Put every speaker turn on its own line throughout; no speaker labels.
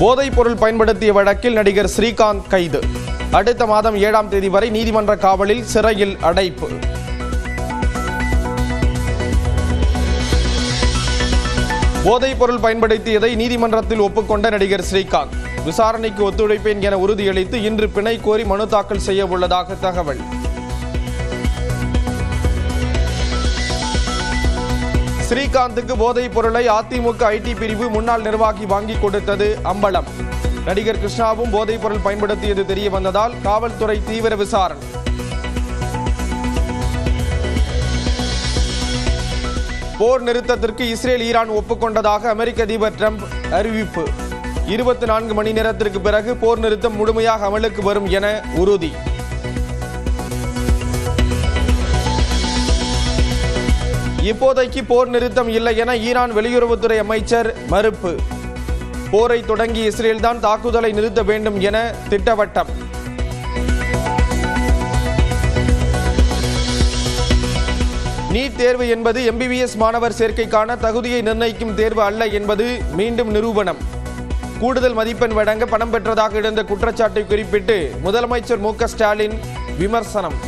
போதைப் பொருள் பயன்படுத்திய வழக்கில் நடிகர் ஸ்ரீகாந்த் கைது. அடுத்த மாதம் 7ஆம் தேதி வரை நீதிமன்ற காவலில் சிறையில் அடைப்பு. போதைப் பொருள் பயன்படுத்தியதை நீதிமன்றத்தில் ஒப்புக்கொண்ட நடிகர் ஸ்ரீகாந்த் விசாரணைக்கு ஒத்துழைப்பேன் என உறுதியளித்து இன்று பிணை கோரி மனு தாக்கல் செய்ய உள்ளதாக தகவல். ஸ்ரீகாந்துக்கு போதைப் பொருளை அதிமுக ஐடி பிரிவு முன்னாள் நிர்வாகி வாங்கி கொடுத்தது அம்பலம். நடிகர் கிருஷ்ணாவும் போதைப் பொருள் பயன்படுத்தியது தெரிய வந்ததால் காவல்துறை தீவிர விசாரணை. போர் நிறுத்தத்திற்கு இஸ்ரேல் ஈரான் ஒப்புக்கொண்டதாக அமெரிக்க அதிபர் டிரம்ப் அறிவிப்பு. 24 மணி நேரத்திற்கு பிறகு போர் நிறுத்தம் முழுமையாக அமலுக்கு வரும் என உறுதி. இப்போதைக்கு போர் நிறுத்தம் இல்லை என ஈரான் வெளியுறவுத்துறை அமைச்சர் மறுப்பு. போரை தொடங்கி இஸ்ரேல் தான் தாக்குதலை நிறுத்த வேண்டும் என திட்டவட்டம். நீட் தேர்வு என்பது MBBS மாணவர் சேர்க்கைக்கான தகுதியை நிர்ணயிக்கும் தேர்வு அல்ல என்பது மீண்டும் நிரூபணம். கூடுதல் மதிப்பெண் வழங்க பணம் பெற்றதாக எழுந்த குற்றச்சாட்டை குறிப்பிட்டு முதலமைச்சர் மு க ஸ்டாலின் விமர்சனம்.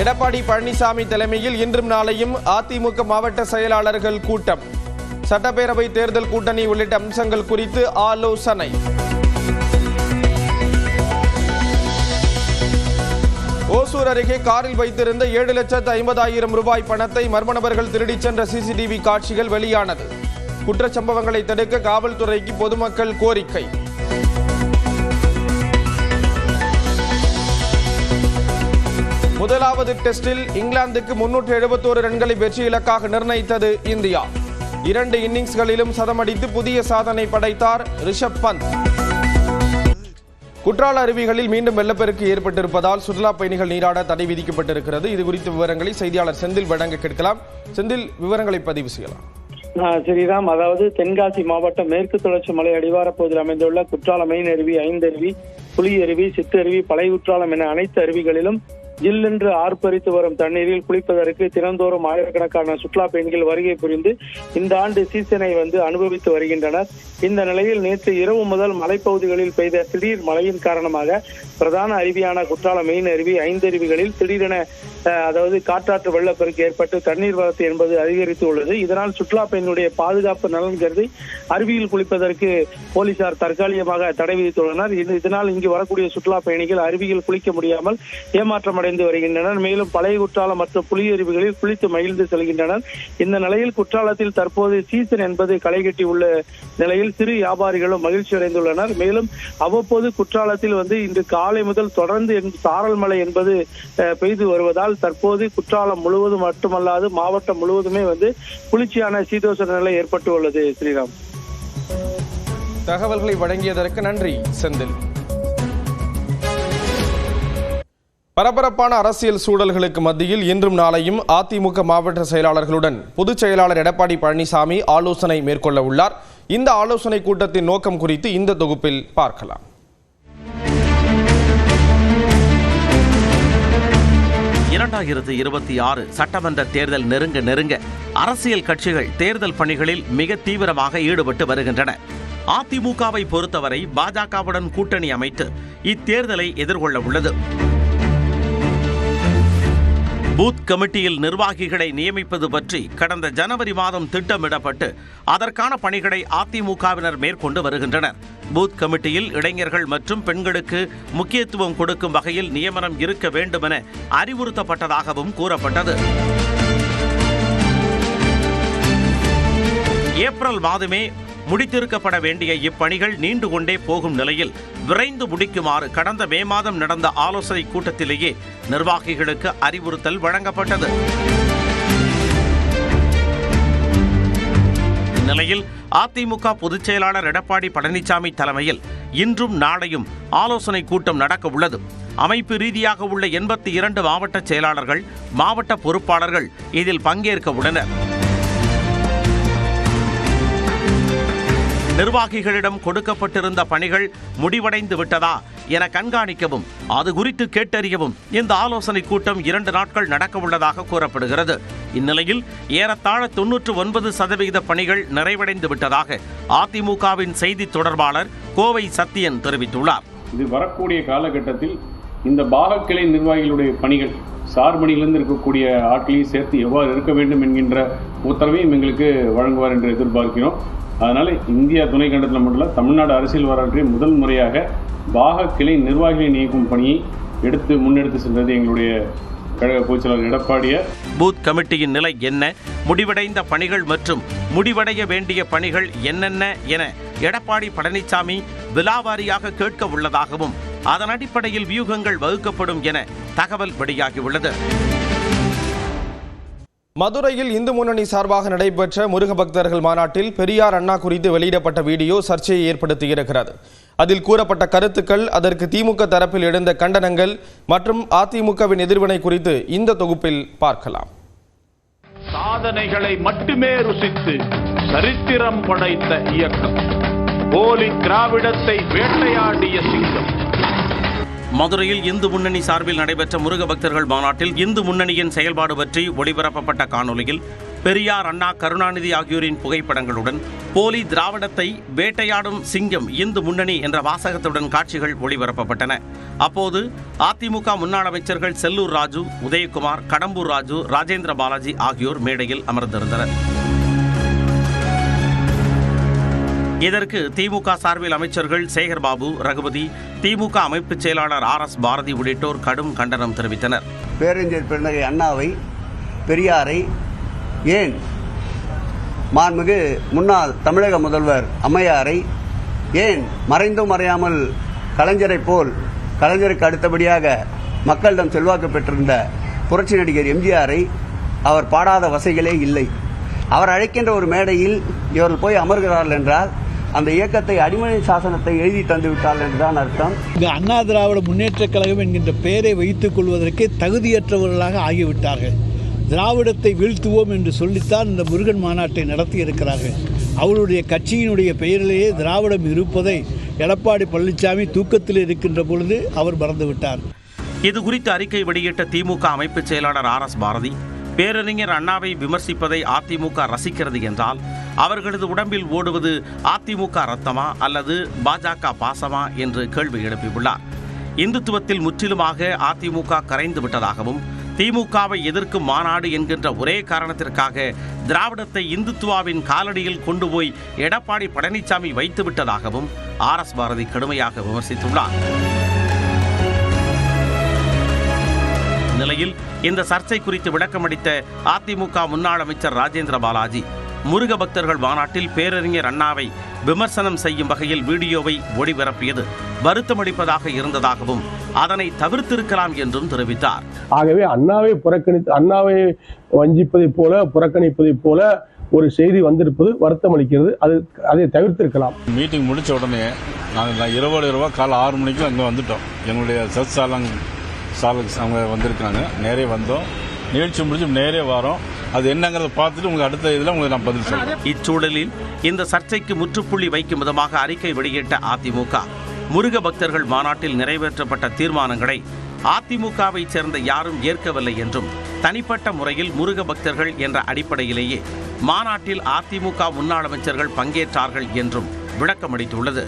எடப்பாடி பழனிசாமி தலைமையில் இன்றும் நாளையும் அதிமுக மாவட்ட செயலாளர்கள் கூட்டம். சட்டப்பேரவை தேர்தல் கூட்டணி உள்ளிட்ட அம்சங்கள் குறித்து ஆலோசனை. ஓசூர் அருகே காரில் வைத்திருந்த 7,50,000 ரூபாய் பணத்தை மர்ம நபர்கள் திருடிச் சென்ற CCTV காட்சிகள் வெளியானது. குற்றச்சம்பவங்களை தடுக்க காவல்துறைக்கு பொதுமக்கள் கோரிக்கை. முதலாவது டெஸ்டில் இங்கிலாந்துக்கு 371 ரன்களை வெற்றி இலக்காக நிர்ணயித்தது இந்தியா. 2 இன்னிங்ஸ்களிலும் சதமடித்து புதிய சாதனை படைத்தார் ரிஷப் பந்த். குற்றால அருவிகளில் மீண்டும் வெள்ளப்பெருக்கு ஏற்பட்டிருப்பதால் சுற்றுலா பயணிகள் நீராட தடை விதிக்கப்பட்டிருக்கிறது. இது குறித்த விவரங்களை செய்தியாளர் செந்தில் வழங்க கேட்கலாம். செந்தில், விவரங்களை பதிவு செய்யலாம்.
ஸ்ரீராம், அதாவது தென்காசி மாவட்டம் மேற்கு தொடர்ச்சி மலை அடிவார பகுதியில் அமைந்துள்ள குற்றாலம் மெயின் அருவி, ஐந்தருவி, புலி அருவி, சிற்றருவி, பழைய குற்றாலம் என அனைத்து அருவிகளிலும் ஜில்லென்று ஆர்ப்பரித்து வரும் தண்ணீரில் குளிப்பதற்கு தினந்தோறும் ஆயிரக்கணக்கான சுற்றுலா பயணிகள் வருகை புரிந்து இந்த ஆண்டு சீசனை அனுபவித்து வருகின்றனர். இந்த நிலையில் நேற்று இரவு முதல் மலைப்பகுதிகளில் பெய்த திடீர் மழையின் காரணமாக பிரதான அருவியான குற்றாலம் மெயின் அருவி, ஐந்தருவிகளில் திடீரென அதாவது காற்றாற்று வெள்ளப்பெருக்கு ஏற்பட்டு தண்ணீர் வரத்து என்பது அதிகரித்து உள்ளது. இதனால் சுற்றுலா பயணிகளுடைய பாதுகாப்பு நலன் கருதி அருவியில் குளிப்பதற்கு போலீசார் தற்காலிகமாக தடை விதித்துள்ளனர். இதனால் இங்கு வரக்கூடிய சுற்றுலா பயணிகள் அருவியில் குளிக்க முடியாமல் ஏமாற்றம் வருகின்றனர். மேலும் பழைய குற்றாலம் மற்றும் புலி அருவிகளில் குளித்து மகிழ்ந்து செல்கின்றனர். இந்த நிலையில் குற்றாலத்தில் தற்போது சீசன் என்பது களைகட்டி உள்ள நிலையில் சிறு வியாபாரிகளும் மகிழ்ச்சி அடைந்துள்ளனர். மேலும் அவ்வப்போது குற்றாலத்தில் இன்று காலை முதல் தொடர்ந்து சாரல் மழை என்பது பெய்து வருவதால் தற்போது குற்றாலம் முழுவதும் மட்டுமல்லாது மாவட்டம் முழுவதுமே குளிர்ச்சியான சீதோஷ நிலை ஏற்பட்டு உள்ளது. ஸ்ரீராம்,
தகவல்களை வழங்கியதற்கு நன்றி செந்தில். பரபரப்பான அரசியல் சூழல்களுக்கு மத்தியில் இன்றும் நாளையும் அதிமுக மாவட்ட செயலாளர்களுடன் பொதுச் செயலாளர் எடப்பாடி பழனிசாமி ஆலோசனை மேற்கொள்ள உள்ளார். இந்த ஆலோசனை கூட்டத்தின் நோக்கம் குறித்து இந்த தொகுப்பில் பார்க்கலாம்.
சட்டமன்ற தேர்தல் நெருங்க அரசியல் கட்சிகள் தேர்தல் பணிகளில் மிக தீவிரமாக ஈடுபட்டு வருகின்றன. அதிமுகவை பொறுத்தவரை பாஜகவுடன் கூட்டணி அமைத்து இத்தேர்தலை எதிர்கொள்ள உள்ளது. பூத் கமிட்டியில் நிர்வாகிகளை நியமிப்பது பற்றி கடந்த ஜனவரி மாதம் திட்டமிடப்பட்டு அதற்கான பணிகளை அதிமுகவினர் மேற்கொண்டு வருகின்றனர். பூத் கமிட்டியில் இளைஞர்கள் மற்றும் பெண்களுக்கு முக்கியத்துவம் கொடுக்கும் வகையில் நியமனம் இருக்க வேண்டும் என அறிவுறுத்தப்பட்டதாகவும் கூறப்பட்டது. ஏப்ரல் மாதமே முடித்திருக்கப்பட வேண்டிய இப்பணிகள் நீண்டு கொண்டே போகும் நிலையில் விரைந்து முடிக்குமாறு கடந்த மே மாதம் நடந்த ஆலோசனை கூட்டத்திலேயே நிர்வாகிகளுக்கு அறிவுறுத்தல் வழங்கப்பட்டது. இந்நிலையில் அதிமுக பொதுச் செயலாளர் எடப்பாடி பழனிசாமி தலைமையில் இன்றும் நாளையும் ஆலோசனை கூட்டம் நடக்க உள்ளது. அமைப்பு ரீதியாக உள்ள 82 மாவட்ட செயலாளர்கள், மாவட்ட பொறுப்பாளர்கள் இதில் பங்கேற்க உள்ளனர். நிர்வாகிகளிடம் கொடுக்கப்பட்டிருந்த பணிகள் முடிவடைந்து விட்டதா என கண்காணிக்கவும் அது குறித்து கேட்டறியவும் இந்த ஆலோசனை கூட்டம் 2 நாட்கள் நடக்க உள்ளதாக கூறப்படுகிறது. இந்நிலையில் ஏறத்தாழ 99% பணிகள் நிறைவடைந்து விட்டதாக அதிமுகவின் செய்தி தொடர்பாளர் கோவை சத்தியன் தெரிவித்துள்ளார்.
இது வரக்கூடிய காலகட்டத்தில் இந்த பாக கிளை நிர்வாகிகளுடைய பணிகள் சார்பணியிலிருந்து இருக்கக்கூடிய ஆட்களையும் சேர்த்து எவ்வாறு இருக்க வேண்டும் என்கின்ற உத்தரவையும் எங்களுக்கு வழங்குவார் என்று எதிர்பார்க்கிறோம். அதனால் இந்தியா துணைக்கண்டத்தில் மட்டும் இல்லை, தமிழ்நாடு அரசியல் வரலாற்றில் முதல் முறையாக பாக கிளை நிர்வாகிகளை நியமிக்கும் பணியை முன்னெடுத்து சென்றது எங்களுடைய கழக பொதுச்செயலாளர் எடப்பாடியார்.
பூத் கமிட்டியின் நிலை என்ன, முடிவடைந்த பணிகள் மற்றும் முடிவடைய வேண்டிய பணிகள் என்னென்ன என எடப்பாடி பழனிசாமி விலாவாரியாக கேட்க உள்ளதாகவும் அதன் அடிப்படையில் வியூகங்கள் வகுக்கப்படும் என தகவல் வெளியாகியுள்ளது.
மதுரையில் இந்து முன்னணி சார்பாக நடைபெற்ற முருக பக்தர்கள் மாநாட்டில் பெரியார் அண்ணா குறித்து வெளியிடப்பட்ட வீடியோ சர்ச்சையை ஏற்படுத்தியிருக்கிறது. அதில் கூறப்பட்ட கருத்துக்கள், அதற்கு திமுக தரப்பில் எழுந்த கண்டனங்கள் மற்றும் அதிமுகவின் எதிர்வினை குறித்து இந்த தொகுப்பில் பார்க்கலாம்.
சாதனைகளை மட்டுமே ருசித்து சரித்திரம் படைத்த இயக்கம், போலி திராவிடத்தை வேட்டையாடிய சிங்கம்.
மதுரையில் இந்து முன்னணி சார்பில் நடைபெற்ற முருக பக்தர்கள் மாநாட்டில் இந்து முன்னணியின் செயல்பாடு பற்றி ஒளிபரப்பப்பட்ட காணொலியில் பெரியார், அண்ணா, கருணாநிதி ஆகியோரின் புகைப்படங்களுடன் போலி திராவிடத்தை வேட்டையாடும் சிங்கம் இந்து முன்னணி என்ற வாசகத்துடன் காட்சிகள் ஒளிபரப்பப்பட்டன. அப்போது அதிமுக முன்னாள் அமைச்சர்கள் செல்லூர் ராஜு, உதயகுமார், கடம்பூர் ராஜு, ராஜேந்திர பாலாஜி ஆகியோர் மேடையில் அமர்ந்திருந்தனர். இதற்கு திமுக சார்பில் அமைச்சர்கள் சேகர்பாபு, ரகுபதி, திமுக அமைப்பு செயலாளர் RS பாரதி உள்ளிட்டோர் கடும் கண்டனம் தெரிவித்தனர்.
பேரறிஞர் பெருந்தகை அண்ணாவை, பெரியாரை, ஏன் மாண்புமிகு முன்னாள் தமிழக முதல்வர் அம்மையாரை, ஏன் மறைந்தும் மறையாமல் கலைஞரை போல் கலைஞருக்கு அடுத்தபடியாக மக்களிடம் செல்வாக்கு பெற்றிருந்த புரட்சி நடிகர் எம்ஜிஆரை அவர் பாடாத வசைகளே இல்லை. அவர் அழைக்கின்ற ஒரு மேடையில் இவர்கள் போய் அமர்கிறார்கள் என்றால் அந்த இயக்கத்தை அடிமை சாசனத்தை எழுதி தந்துவிட்டார்கள் என்றுதான் அர்த்தம்.
அண்ணா திராவிட முன்னேற்றக் கழகம் என்கின்ற பெயரை வைத்துக் கொள்வதற்கு தகுதியற்றவர்களாக ஆகிவிட்டார்கள். திராவிடத்தை வீழ்த்துவோம் என்று சொல்லித்தான் இந்த முருகன் மாநாட்டை நடத்தி இருக்கிறார்கள். அவருடைய கட்சியினுடைய பெயரிலேயே திராவிடம் இருப்பதை எடப்பாடி பழனிசாமி தூக்கத்தில் இருக்கின்ற பொழுது அவர் மறந்துவிட்டார்.
இது குறித்து அறிக்கை வெளியிட்ட திமுக அமைப்பு செயலாளர் RS பாரதி, பேரறிஞர் அண்ணாவை விமர்சிப்பதை அதிமுக ரசிக்கிறது என்றால் அவர்களது உடம்பில் ஓடுவது அதிமுக ரத்தமா அல்லது பாஜக பாசமா என்று கேள்வி எழுப்பியுள்ளார். இந்துத்துவத்தில் முற்றிலுமாக அதிமுக கரைந்து விட்டதாகவும் திமுகவை எதிர்க்கும் மாநாடு என்கின்ற ஒரே காரணத்திற்காக திராவிடத்தை இந்துத்துவாவின் காலடியில் கொண்டு போய் எடப்பாடி பழனிசாமி வைத்துவிட்டதாகவும் RS பாரதி கடுமையாக விமர்சித்துள்ளார். நிலையில் இந்த சர்ச்சை குறித்து விளக்கமளித்த அதிமுக முன்னாள் அமைச்சர் ராஜேந்திர பாலாஜி, முருக பக்தர்கள் மாநாட்டில் பேரறிஞர் அண்ணாவை விமர்சனம் செய்யும் வகையில் வீடியோவை ஒளிபரப்பியது வருத்தமளிப்பதாக இருந்ததாகவும் அதனை தவிர்த்திருக்கலாம் என்றும் தெரிவித்தார்.
ஆகவே அண்ணாவை வஞ்சிப்பதைப் போல புறக்கணிப்பதைப் போல ஒரு செய்தி வந்திருப்பது வருத்தம் அளிக்கிறது. அதை தவிர்த்திருக்கலாம்.
மீட்டிங் முடிச்ச உடனே நாங்கள் இரவு காலை 6 மணிக்கு அங்கே வந்துட்டோம். எங்களுடைய சர்ச் சாலக்ஸ் அவங்க வந்திருக்காங்க. நேரே வந்தோம், நிகழ்ச்சி முடிஞ்சு நேரே வரோம். அது என்னங்கிறத பார்த்துட்டு உங்களுக்கு அடுத்த இதில் உங்களுக்கு நான் பதில் சொல்றேன்.
இச்சூழலில் இந்த சர்ச்சைக்கு முற்றுப்புள்ளி வைக்கும் விதமாக அறிக்கை வெளியிட்ட அதிமுக, முருக பக்தர்கள் மாநாட்டில் நிறைவேற்றப்பட்ட தீர்மானங்களை அதிமுகவை சேர்ந்த யாரும் ஏற்கவில்லை என்றும் தனிப்பட்ட முறையில் முருக பக்தர்கள் என்ற அடிப்படையிலேயே மாநாட்டில் அதிமுக முன்னாள் அமைச்சர்கள் பங்கேற்றார்கள் என்றும் விளக்கமளித்துள்ளது.